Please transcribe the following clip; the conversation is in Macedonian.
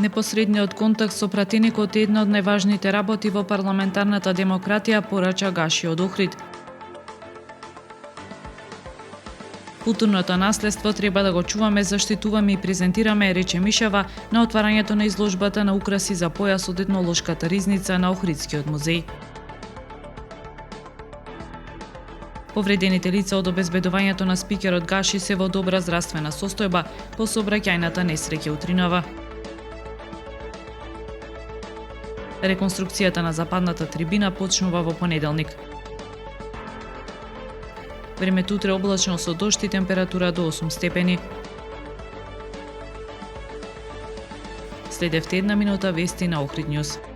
Непосредниот контакт со пратеникот е една од најважните работи во парламентарната демократија, порача Гаши од Охрид. Културното наследство треба да го чуваме, заштитуваме и презентираме, рече Мишева на отварањето на изложбата на украси за појас од етнолошката ризница на Охридскиот музеј. Повредените лица од обезбедувањето на спикерот Гаши се во добра здравствена состојба по сообраќајната несреќа утринава. Реконструкцијата на западната трибина почнува во понеделник. Времето утре облачно со дожд и температура до 8 степени. Следевте една минута вести на Охрид Нјуз.